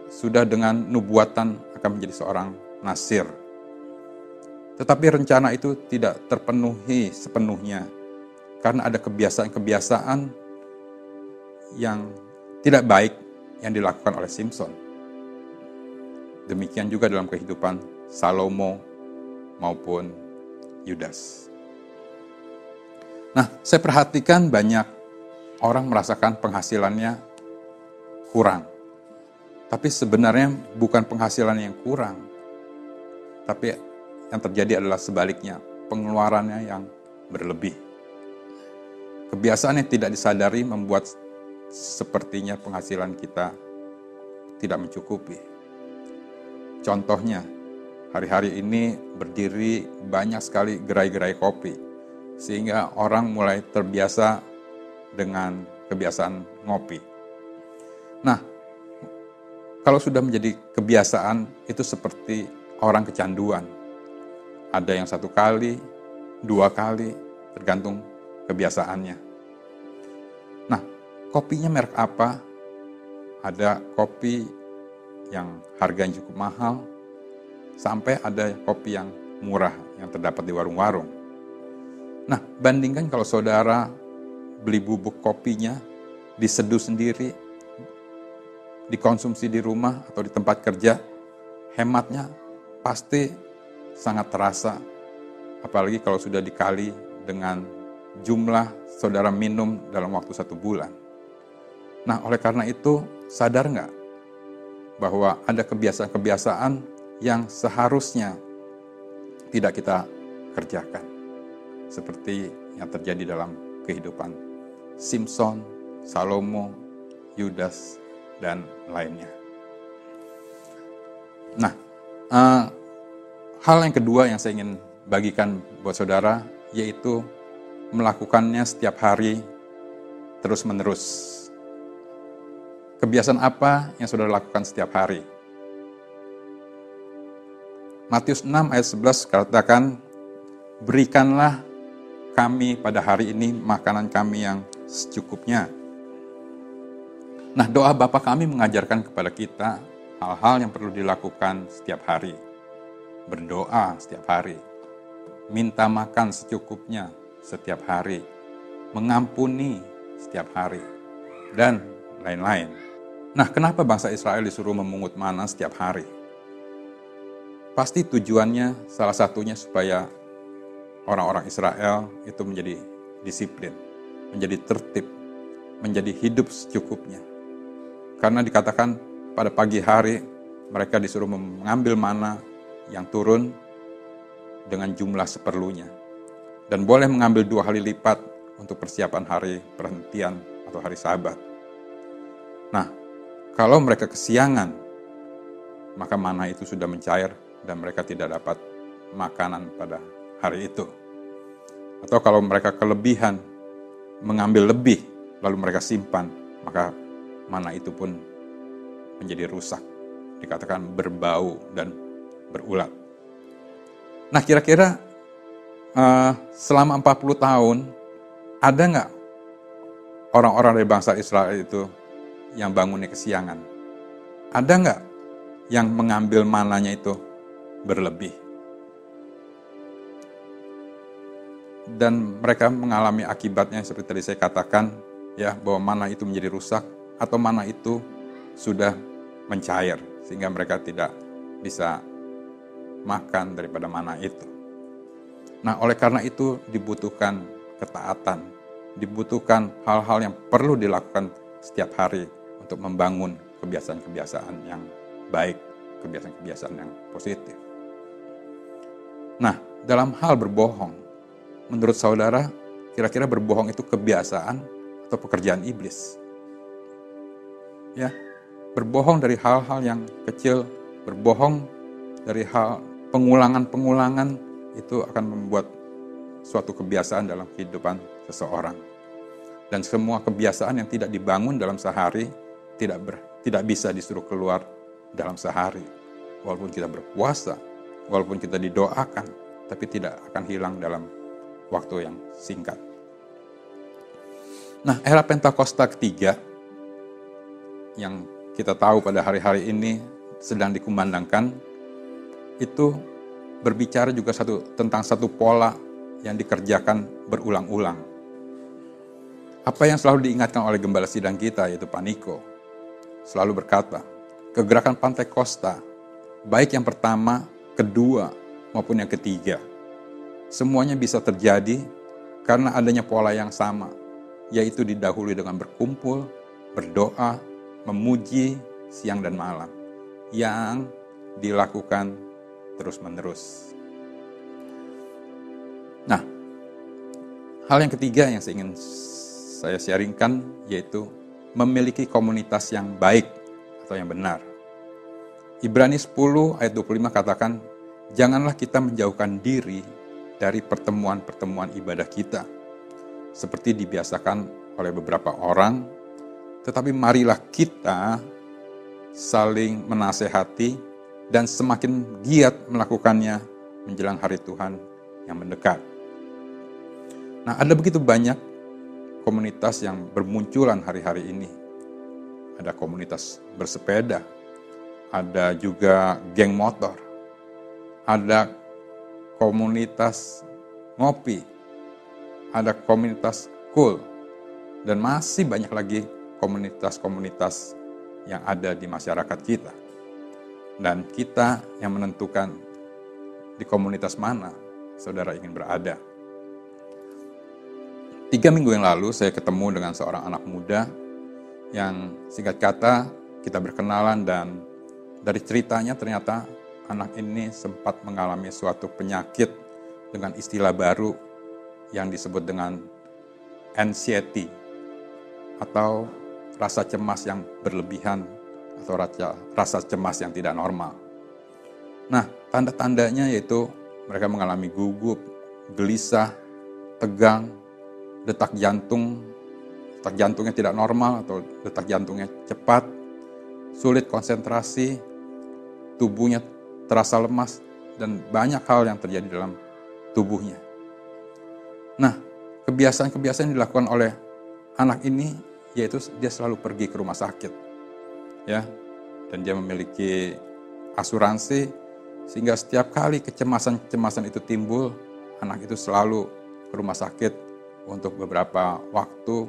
sudah dengan nubuatan akan menjadi seorang nasir. Tetapi rencana itu tidak terpenuhi sepenuhnya karena ada kebiasaan-kebiasaan yang tidak baik yang dilakukan oleh Simson. Demikian juga dalam kehidupan Salomo maupun Yudas. Nah, saya perhatikan banyak orang merasakan penghasilannya kurang. Tapi sebenarnya bukan penghasilan yang kurang. Tapi yang terjadi adalah sebaliknya, pengeluarannya yang berlebih. Kebiasaan yang tidak disadari membuat sepertinya penghasilan kita tidak mencukupi. Contohnya, hari-hari ini berdiri banyak sekali gerai-gerai kopi, sehingga orang mulai terbiasa dengan kebiasaan ngopi. Nah, kalau sudah menjadi kebiasaan, itu seperti orang kecanduan. Ada yang 1 kali, 2 kali, tergantung kebiasaannya. Nah, kopinya merek apa? Ada kopi yang harganya cukup mahal, sampai ada kopi yang murah yang terdapat di warung-warung. Nah, bandingkan kalau saudara beli bubuk kopinya, diseduh sendiri, dikonsumsi di rumah atau di tempat kerja, hematnya pasti sangat terasa. Apalagi kalau sudah dikali dengan jumlah saudara minum dalam waktu 1 bulan. Nah, oleh karena itu, sadar nggak bahwa ada kebiasaan-kebiasaan yang seharusnya tidak kita kerjakan. Seperti yang terjadi dalam kehidupan Simson, Salomo, Yudas, dan lainnya. Nah, hal yang kedua yang saya ingin bagikan buat saudara, yaitu melakukannya setiap hari terus-menerus. Kebiasaan apa yang saudara lakukan setiap hari? Matius 6 ayat 11 katakan, "Berikanlah kami pada hari ini makanan kami yang secukupnya." Nah, doa Bapa kami mengajarkan kepada kita hal-hal yang perlu dilakukan setiap hari. Berdoa setiap hari. Minta makan secukupnya setiap hari. Mengampuni setiap hari. Dan lain-lain. Nah, kenapa bangsa Israel disuruh memungut mana setiap hari? Pasti tujuannya salah satunya supaya orang-orang Israel itu menjadi disiplin, menjadi tertib, menjadi hidup secukupnya. Karena dikatakan pada pagi hari mereka disuruh mengambil mana yang turun dengan jumlah seperlunya. Dan boleh mengambil 2 kali lipat untuk persiapan hari perhentian atau hari Sabat. Nah, kalau mereka kesiangan, maka mana itu sudah mencair dan mereka tidak dapat makanan pada hari itu. Atau kalau mereka kelebihan, mengambil lebih, lalu mereka simpan, maka mana itu pun menjadi rusak. Dikatakan berbau dan berulat. Nah, kira-kira selama 40 tahun, ada nggak orang-orang dari bangsa Israel itu yang bangunnya kesiangan? Ada nggak yang mengambil mananya itu berlebih? dan mereka mengalami akibatnya seperti tadi saya katakan, ya, bahwa mana itu menjadi rusak atau mana itu sudah mencair sehingga mereka tidak bisa makan daripada mana itu. Nah, oleh karena itu dibutuhkan ketaatan, dibutuhkan hal-hal yang perlu dilakukan setiap hari untuk membangun kebiasaan-kebiasaan yang baik, kebiasaan-kebiasaan yang positif. Nah, dalam hal berbohong, menurut saudara, kira-kira berbohong itu kebiasaan atau pekerjaan iblis? Ya, berbohong dari hal-hal yang kecil, berbohong dari hal pengulangan-pengulangan itu akan membuat suatu kebiasaan dalam kehidupan seseorang. Dan semua kebiasaan yang tidak dibangun dalam sehari tidak bisa disuruh keluar dalam sehari. Walaupun kita berpuasa, walaupun kita didoakan, tapi tidak akan hilang dalam waktu yang singkat. Nah, era Pentakosta ketiga yang kita tahu pada hari-hari ini sedang dikumandangkan, itu berbicara juga tentang satu pola yang dikerjakan berulang-ulang. Apa yang selalu diingatkan oleh gembala sidang kita, yaitu Pak Niko, selalu berkata, kegerakan Pentakosta, baik yang pertama, kedua, maupun yang ketiga, semuanya bisa terjadi karena adanya pola yang sama, yaitu didahului dengan berkumpul, berdoa, memuji siang dan malam, yang dilakukan terus-menerus. Nah, hal yang ketiga yang ingin saya sharingkan yaitu memiliki komunitas yang baik atau yang benar. Ibrani 10 ayat 25 katakan, janganlah kita menjauhkan diri dari pertemuan-pertemuan ibadah kita, seperti dibiasakan oleh beberapa orang, tetapi marilah kita saling menasehati dan semakin giat melakukannya menjelang hari Tuhan yang mendekat. Nah, ada begitu banyak komunitas yang bermunculan hari-hari ini. Ada komunitas bersepeda, ada juga geng motor, ada komunitas ngopi, ada komunitas cool, dan masih banyak lagi komunitas-komunitas yang ada di masyarakat kita. Dan kita yang menentukan di komunitas mana saudara ingin berada. 3 minggu yang lalu saya ketemu dengan seorang anak muda yang singkat kata kita berkenalan, dan dari ceritanya ternyata anak ini sempat mengalami suatu penyakit dengan istilah baru yang disebut dengan anxiety atau rasa cemas yang berlebihan atau rasa cemas yang tidak normal. Nah, tanda-tandanya yaitu mereka mengalami gugup, gelisah, tegang, detak jantungnya tidak normal atau detak jantungnya cepat, sulit konsentrasi, tubuhnya terasa lemas, dan banyak hal yang terjadi dalam tubuhnya. Nah, kebiasaan-kebiasaan yang dilakukan oleh anak ini yaitu dia selalu pergi ke rumah sakit. Ya, dan dia memiliki asuransi sehingga setiap kali kecemasan-kecemasan itu timbul, anak itu selalu ke rumah sakit untuk beberapa waktu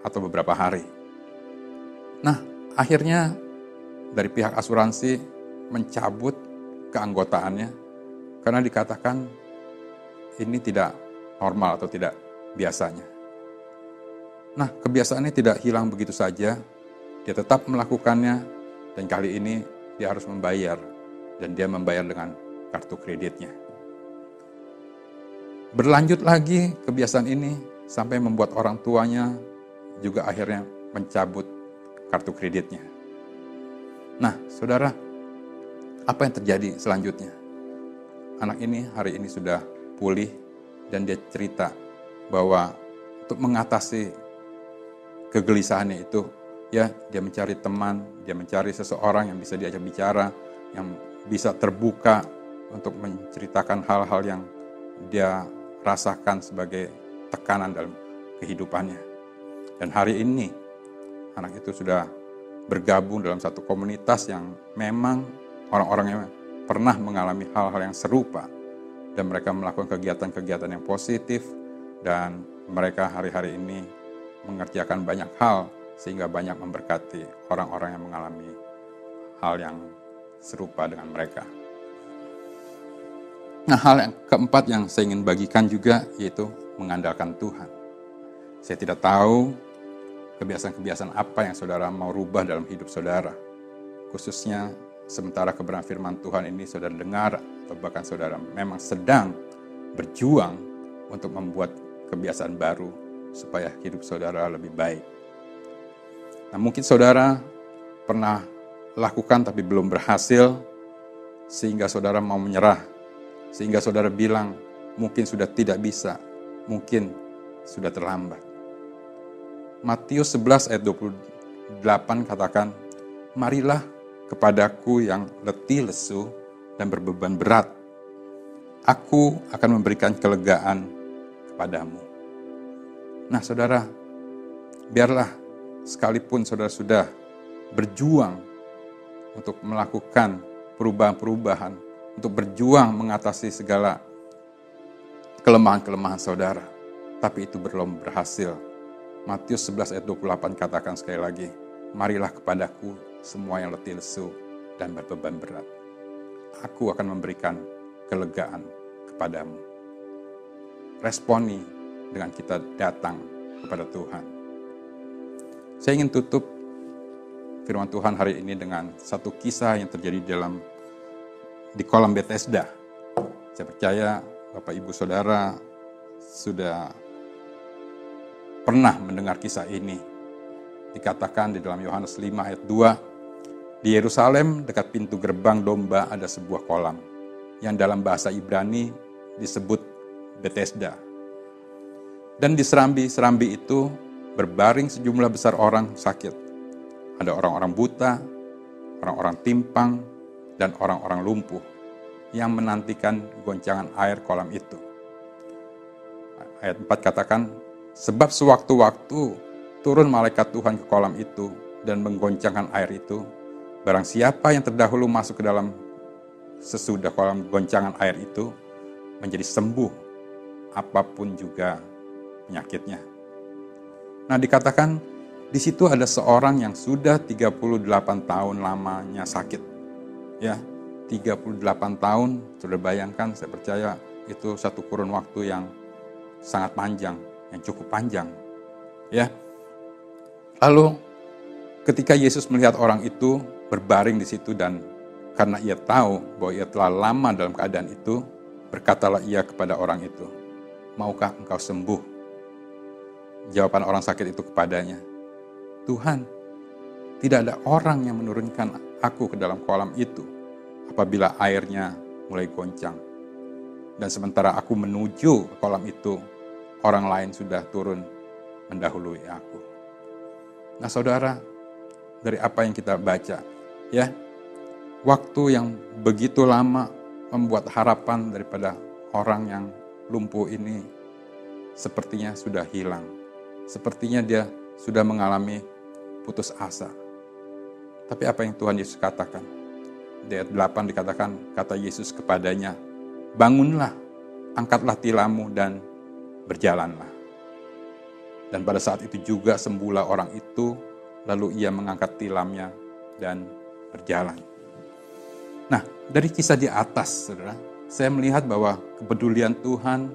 atau beberapa hari. Nah, akhirnya dari pihak asuransi mencabut keanggotaannya karena dikatakan ini tidak normal atau tidak biasanya. Nah, kebiasaannya tidak hilang begitu saja. Dia tetap melakukannya, dan kali ini dia harus membayar, dan dia membayar dengan kartu kreditnya. Berlanjut lagi kebiasaan ini sampai membuat orang tuanya juga akhirnya mencabut kartu kreditnya. Nah, saudara, apa yang terjadi selanjutnya? Anak ini hari ini sudah pulih, dan dia cerita bahwa untuk mengatasi kegelisahannya itu, ya, dia mencari teman, dia mencari seseorang yang bisa diajak bicara, yang bisa terbuka untuk menceritakan hal-hal yang dia rasakan sebagai tekanan dalam kehidupannya. Dan hari ini, anak itu sudah bergabung dalam satu komunitas yang memang orang-orangnya pernah mengalami hal-hal yang serupa. dan mereka melakukan kegiatan-kegiatan yang positif, dan mereka hari-hari ini mengerjakan banyak hal sehingga banyak memberkati orang-orang yang mengalami hal yang serupa dengan mereka. Nah, hal yang keempat yang saya ingin bagikan juga yaitu mengandalkan Tuhan. Saya tidak tahu kebiasaan-kebiasaan apa yang saudara mau rubah dalam hidup saudara. Khususnya sementara kebenaran firman Tuhan ini saudara dengar, atau bahkan saudara memang sedang berjuang untuk membuat kebiasaan baru supaya hidup saudara lebih baik. Nah, mungkin saudara pernah lakukan tapi belum berhasil, sehingga saudara mau menyerah, sehingga saudara bilang mungkin sudah tidak bisa, mungkin sudah terlambat. Matius 11 ayat 28 katakan, marilah kepadaku yang letih lesu dan berbeban berat, aku akan memberikan kelegaan kepadamu. Nah saudara, biarlah sekalipun saudara sudah berjuang untuk melakukan perubahan-perubahan, untuk berjuang mengatasi segala kelemahan-kelemahan saudara, tapi itu belum berhasil. Matius 11 ayat 28 katakan sekali lagi, marilah kepadaku semua yang letih lesu dan berbeban berat, aku akan memberikan kelegaan kepadamu. Responi dengan kita datang kepada Tuhan. Saya ingin tutup firman Tuhan hari ini dengan satu kisah yang terjadi di kolam Bethesda. Saya percaya Bapak Ibu Saudara sudah pernah mendengar kisah ini. Dikatakan di dalam Yohanes 5 ayat 2, di Yerusalem dekat pintu gerbang domba ada sebuah kolam yang dalam bahasa Ibrani disebut Bethesda. Dan di serambi-serambi itu berbaring sejumlah besar orang sakit. Ada orang-orang buta, orang-orang timpang, dan orang-orang lumpuh yang menantikan goncangan air kolam itu. Ayat 4 katakan, sebab sewaktu-waktu turun malaikat Tuhan ke kolam itu dan menggoncangkan air itu, barang siapa yang terdahulu masuk ke dalam sesudah kolam goncangan air itu, menjadi sembuh apapun juga penyakitnya. Nah, dikatakan di situ ada seorang yang sudah 38 tahun lamanya sakit. Ya, 38 tahun, sudah bayangkan, saya percaya itu satu kurun waktu yang sangat panjang, yang cukup panjang. Ya. Lalu ketika Yesus melihat orang itu berbaring di situ, dan karena ia tahu bahwa ia telah lama dalam keadaan itu, berkatalah ia kepada orang itu, maukah engkau sembuh? Jawaban orang sakit itu kepadanya, Tuhan, tidak ada orang yang menurunkan aku ke dalam kolam itu apabila airnya mulai goncang. Dan sementara aku menuju ke kolam itu, orang lain sudah turun mendahului aku. Nah saudara, dari apa yang kita baca, ya, waktu yang begitu lama membuat harapan daripada orang yang lumpuh ini sepertinya sudah hilang. Sepertinya dia sudah mengalami putus asa. Tapi apa yang Tuhan Yesus katakan? Di ayat 8 dikatakan, kata Yesus kepadanya, bangunlah, angkatlah tilammu dan berjalanlah. Dan pada saat itu juga sembuhlah orang itu, lalu ia mengangkat tilamnya dan berjalan. Nah, dari kisah di atas, saudara, saya melihat bahwa kepedulian Tuhan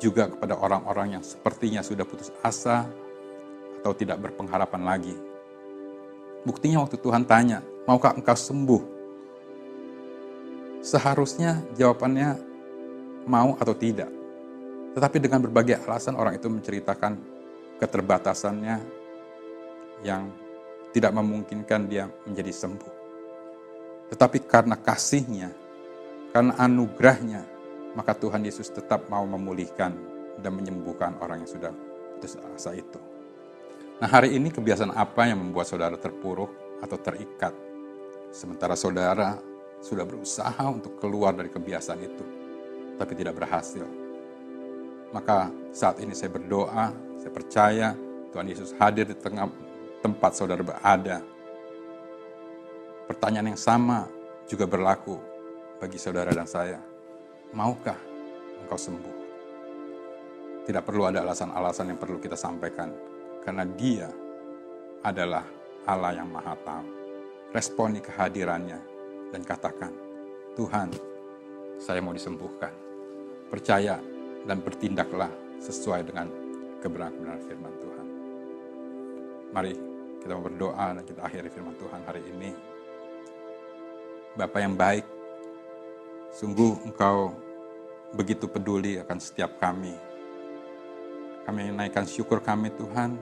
juga kepada orang-orang yang sepertinya sudah putus asa atau tidak berpengharapan lagi. Buktinya waktu Tuhan tanya, maukah engkau sembuh? Seharusnya jawabannya mau atau tidak. Tetapi dengan berbagai alasan orang itu menceritakan keterbatasannya yang tidak memungkinkan dia menjadi sembuh. Tetapi karena kasih-Nya, karena anugerah-Nya, maka Tuhan Yesus tetap mau memulihkan dan menyembuhkan orang yang sudah putus asa itu. Nah, hari ini kebiasaan apa yang membuat saudara terpuruk atau terikat? Sementara saudara sudah berusaha untuk keluar dari kebiasaan itu, tapi tidak berhasil. Maka saat ini saya berdoa, saya percaya Tuhan Yesus hadir di tengah tempat saudara berada. Pertanyaan yang sama juga berlaku bagi saudara dan saya. maukah engkau sembuh? Tidak perlu ada alasan-alasan yang perlu kita sampaikan, karena Dia adalah Allah yang Maha Tahu. Responi kehadirannya dan katakan, Tuhan, saya mau disembuhkan. Percaya dan bertindaklah sesuai dengan kebenaran firman Tuhan. Mari kita mau berdoa dan kita akhiri firman Tuhan hari ini. Bapa yang baik, sungguh Engkau begitu peduli akan setiap kami. Kami naikkan syukur kami Tuhan,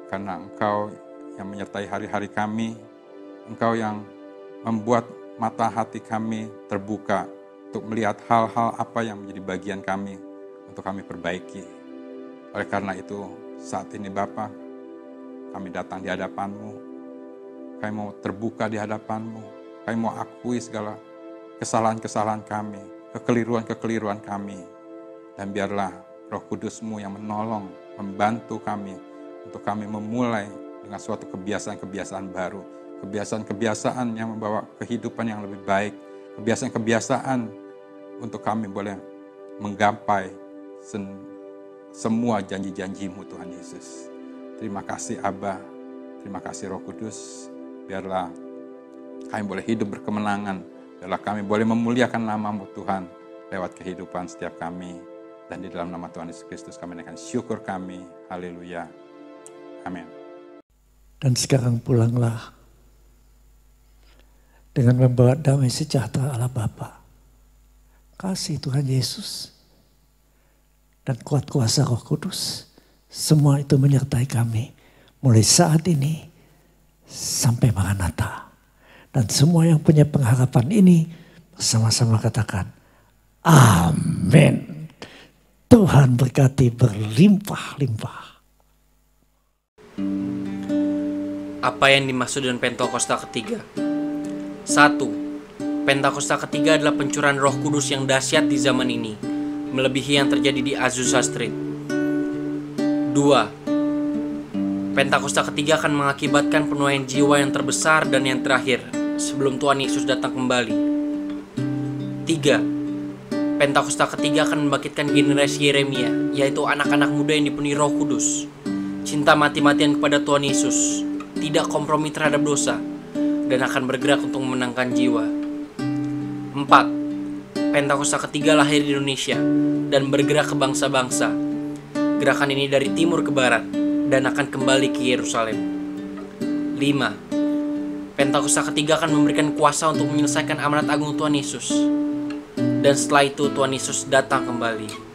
karena Engkau yang menyertai hari-hari kami, Engkau yang membuat mata hati kami terbuka untuk melihat hal-hal apa yang menjadi bagian kami untuk kami perbaiki. Oleh karena itu, saat ini Bapa, kami datang di hadapan-Mu, kami mau terbuka di hadapan-Mu, kami mau akui segala kesalahan-kesalahan kami, kekeliruan-kekeliruan kami, dan biarlah Roh Kudus-Mu yang menolong, membantu kami, untuk kami memulai dengan suatu kebiasaan-kebiasaan baru, kebiasaan-kebiasaan yang membawa kehidupan yang lebih baik, kebiasaan-kebiasaan untuk kami boleh menggapai semua janji-janji-Mu Tuhan Yesus. Terima kasih Aba, terima kasih Roh Kudus, biarlah kami boleh hidup berkemenangan, biarlah kami boleh memuliakan nama-Mu Tuhan lewat kehidupan setiap kami, dan di dalam nama Tuhan Yesus Kristus kami naikkan syukur kami, haleluya, amin. Dan sekarang pulanglah dengan membawa damai sejahtera Allah Bapa, kasih Tuhan Yesus, dan kuat kuasa Roh Kudus. Semua itu menyertai kami mulai saat ini sampai Maranatha. Dan semua yang punya pengharapan ini bersama-sama katakan, amin. Tuhan berkati berlimpah-limpah. Apa yang dimaksud dengan Pentakosta ketiga? 1. Pentakosta ketiga adalah pencurahan Roh Kudus yang dahsyat di zaman ini, melebihi yang terjadi di Azusa Street. 2. Pentakosta ketiga akan mengakibatkan penuaian jiwa yang terbesar dan yang terakhir sebelum Tuhan Yesus datang kembali. 3. Pentakosta ketiga akan membangkitkan generasi Yeremia, yaitu anak-anak muda yang dipenuhi Roh Kudus, cinta mati-matian kepada Tuhan Yesus, tidak kompromi terhadap dosa, dan akan bergerak untuk memenangkan jiwa. 4. Pentakosta ketiga lahir di Indonesia dan bergerak ke bangsa-bangsa. Gerakan ini dari timur ke barat dan akan kembali ke Yerusalem. 5. Pentakosta ketiga akan memberikan kuasa untuk menyelesaikan amanat agung Tuhan Yesus. Dan setelah itu Tuhan Yesus datang kembali.